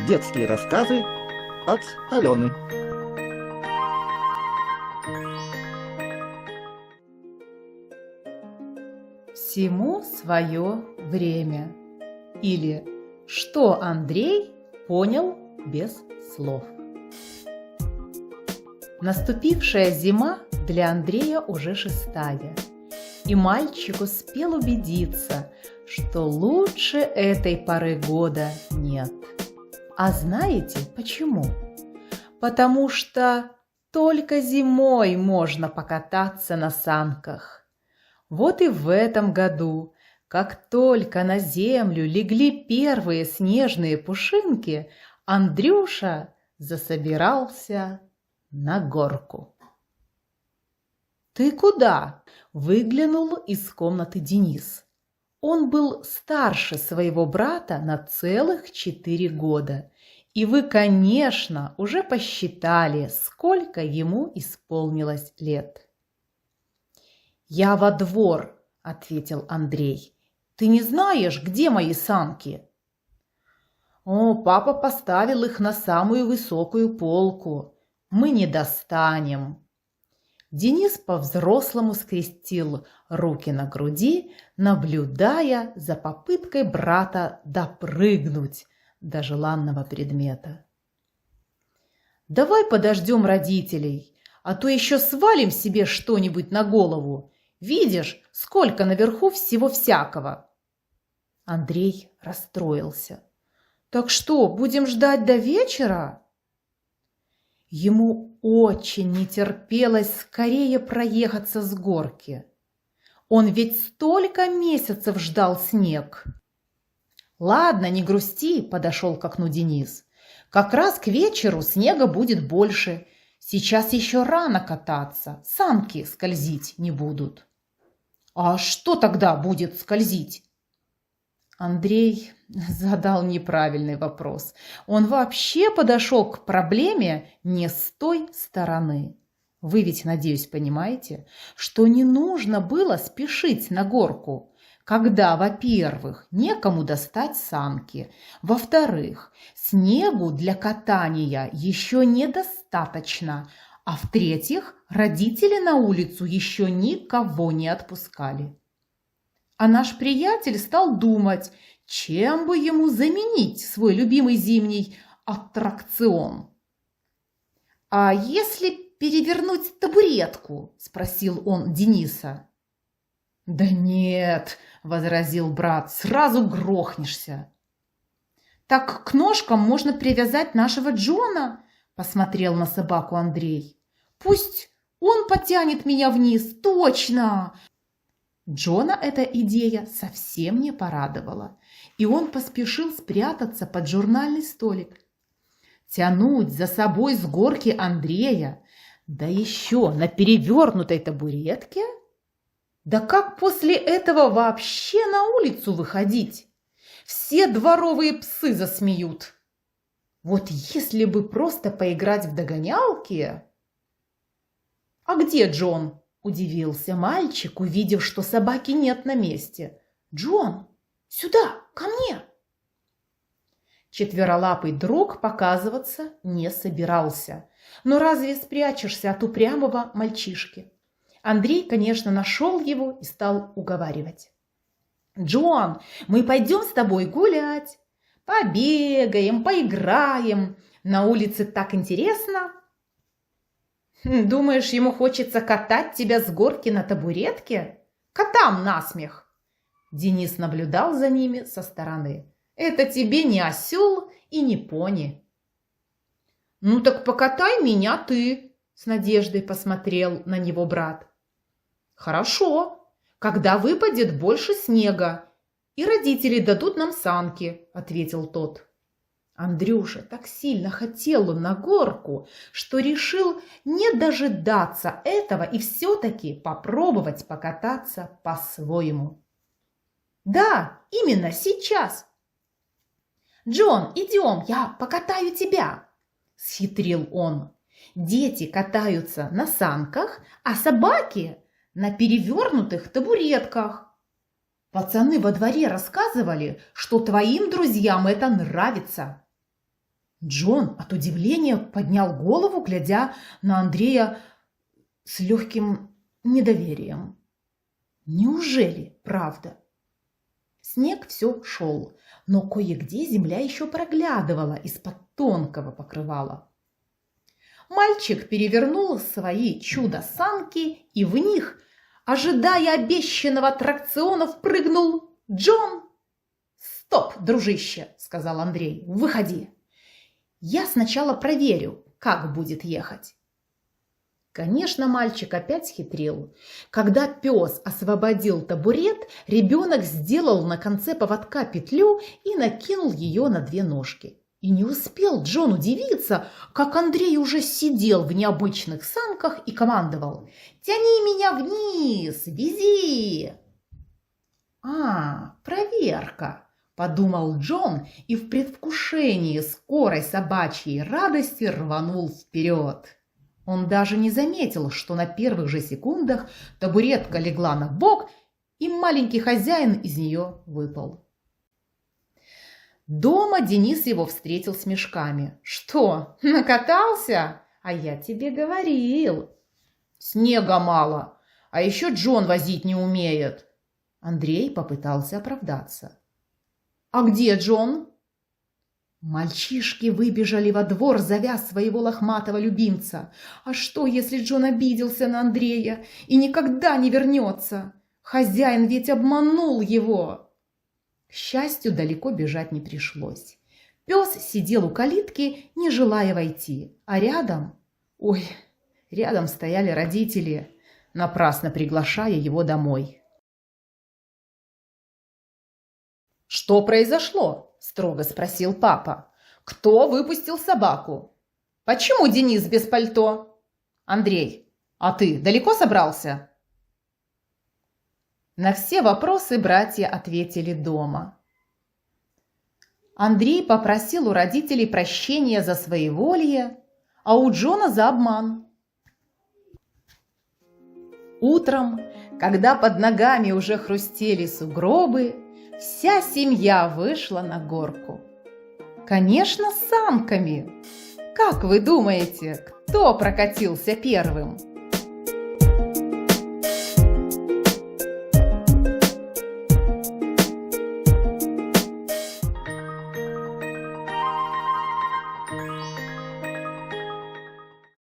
Детские рассказы от Алены. Всему свое время. Или что Андрей понял без слов. Наступившая зима для Андрея уже 6-я, и мальчик успел убедиться, что лучше этой поры года нет. А знаете почему? Потому что только зимой можно покататься на санках. Вот и в этом году, как только на землю легли первые снежные пушинки, Андрюша засобирался на горку. «Ты куда?» – выглянул из комнаты Денис. Он был старше своего брата на целых 4 года, и вы, конечно, уже посчитали, сколько ему исполнилось лет. «Я во двор», – ответил Андрей. «Ты не знаешь, где мои санки?» «О, папа поставил их на самую высокую полку. Мы не достанем». Денис по-взрослому скрестил руки на груди, наблюдая за попыткой брата допрыгнуть до желанного предмета. «Давай подождем родителей, а то еще свалим себе что-нибудь на голову. Видишь, сколько наверху всего всякого!» Андрей расстроился. «Так что, будем ждать до вечера?» Ему очень не терпелось скорее проехаться с горки. Он ведь столько месяцев ждал снег. «Ладно, не грусти», – подошел к окну Денис. «Как раз к вечеру снега будет больше. Сейчас еще рано кататься, санки скользить не будут». «А что тогда будет скользить?» Андрей задал неправильный вопрос. Он вообще подошел к проблеме не с той стороны. Вы ведь, надеюсь, понимаете, что не нужно было спешить на горку, когда, во-первых, некому достать санки, во-вторых, снегу для катания еще недостаточно, а в-третьих, родители на улицу еще никого не отпускали. А наш приятель стал думать, чем бы ему заменить свой любимый зимний аттракцион. «А если перевернуть табуретку?» – спросил он Дениса. «Да нет», – возразил брат, – «сразу грохнешься». «Так к ножкам можно привязать нашего Джона», – посмотрел на собаку Андрей. «Пусть он потянет меня вниз, точно!» Джона эта идея совсем не порадовала, и он поспешил спрятаться под журнальный столик. Тянуть за собой с горки Андрея, да еще на перевернутой табуретке? Да как после этого вообще на улицу выходить? Все дворовые псы засмеют. Вот если бы просто поиграть в догонялки... «А где Джон?» – удивился мальчик, увидев, что собаки нет на месте. «Джон, сюда, ко мне!» Четверолапый друг показываться не собирался. Но разве спрячешься от упрямого мальчишки? Андрей, конечно, нашел его и стал уговаривать. «Джон, мы пойдем с тобой гулять. Побегаем, поиграем. На улице так интересно». «Думаешь, ему хочется катать тебя с горки на табуретке? Котам насмех!» Денис наблюдал за ними со стороны. «Это тебе не осел и не пони». «Ну так покатай меня ты!» С надеждой посмотрел на него брат. «Хорошо, когда выпадет больше снега, и родители дадут нам санки», ответил тот. Андрюша так сильно хотел на горку, что решил не дожидаться этого и все-таки попробовать покататься по-своему. «Да, именно сейчас!» «Джон, идем, я покатаю тебя!» – схитрил он. «Дети катаются на санках, а собаки на перевернутых табуретках. Пацаны во дворе рассказывали, что твоим друзьям это нравится». Джон от удивления поднял голову, глядя на Андрея с легким недоверием. Неужели правда? Снег все шел, но кое-где земля еще проглядывала из-под тонкого покрывала. Мальчик перевернул свои чудо-санки и в них, ожидая обещанного аттракциона, впрыгнул Джон. «Стоп, дружище!» – сказал Андрей. «Выходи! Я сначала проверю, как будет ехать». Конечно, мальчик опять хитрил. Когда пес освободил табурет, ребенок сделал на конце поводка петлю и накинул ее на две ножки. И не успел Джон удивиться, как Андрей уже сидел в необычных санках и командовал: «Тяни меня вниз, вези!» Проверка!» – подумал Джон и в предвкушении скорой собачьей радости рванул вперед. Он даже не заметил, что на первых же секундах табуретка легла на бок, и маленький хозяин из нее выпал. Дома Денис его встретил с мешками. «Что, накатался? А я тебе говорил. Снега мало, а еще Джон возить не умеет». Андрей попытался оправдаться. «А где Джон?» Мальчишки выбежали во двор, зовя своего лохматого любимца. А что, если Джон обиделся на Андрея и никогда не вернется? Хозяин ведь обманул его. К счастью, далеко бежать не пришлось. Пес сидел у калитки, не желая войти, а рядом стояли родители, напрасно приглашая его домой. «Что произошло?» – строго спросил папа. «Кто выпустил собаку? Почему Денис без пальто? Андрей, а ты далеко собрался?» На все вопросы братья ответили дома. Андрей попросил у родителей прощения за своеволие, а у Джона за обман. Утром, когда под ногами уже хрустели сугробы, вся семья вышла на горку. Конечно, с санками. Как вы думаете, кто прокатился первым?